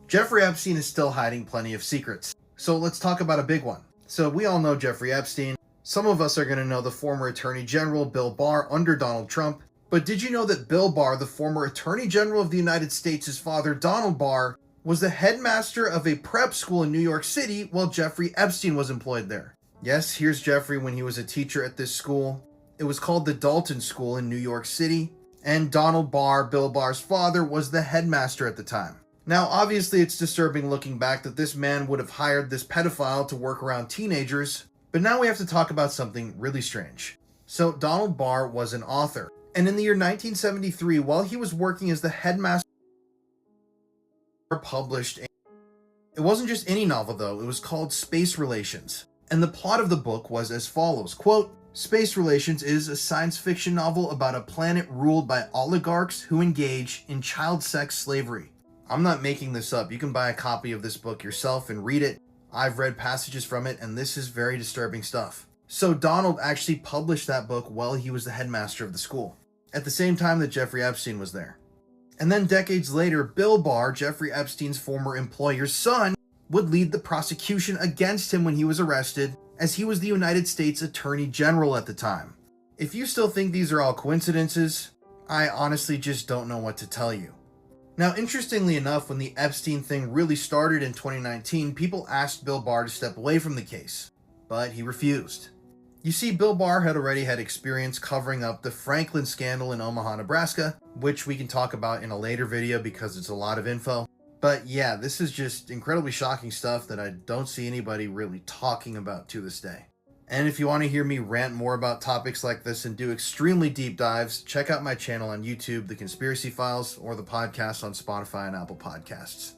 Jeffrey Epstein is still hiding plenty of secrets. So let's talk about a big one. So we all know Jeffrey Epstein. Some of us are going to know the former Attorney General Bill Barr under Donald Trump. But did you know that Bill Barr, the former Attorney General of the United States' father, Donald Barr, was the headmaster of a prep school in New York City while Jeffrey Epstein was employed there? Yes, here's Jeffrey when he was a teacher at this school. It was called the Dalton School in New York City. And Donald Barr, Bill Barr's father, was the headmaster at the time. Now, obviously, it's disturbing looking back that this man would have hired this pedophile to work around teenagers. But now we have to talk about something really strange. So Donald Barr was an author. And in the year 1973, while he was working as the headmaster, published it wasn't just any novel though, it was called Space Relations. And the plot of the book was as follows, quote, Space Relations is a science fiction novel about a planet ruled by oligarchs who engage in child sex slavery. I'm not making this up. You can buy a copy of this book yourself and read it. I've read passages from it, and this is very disturbing stuff. So Donald actually published that book while he was the headmaster of the school, at the same time that Jeffrey Epstein was there. And then decades later, Bill Barr, Jeffrey Epstein's former employer's son, would lead the prosecution against him when he was arrested, as he was the United States Attorney General at the time. If you still think these are all coincidences, I honestly just don't know what to tell you. Now, interestingly enough, when the Epstein thing really started in 2019, people asked Bill Barr to step away from the case, but he refused. You see, Bill Barr had already had experience covering up the Franklin scandal in Omaha, Nebraska, which we can talk about in a later video because it's a lot of info. But yeah, this is just incredibly shocking stuff that I don't see anybody really talking about to this day. And if you want to hear me rant more about topics like this and do extremely deep dives, check out my channel on YouTube, The Conspiracy Files, or the podcast on Spotify and Apple Podcasts.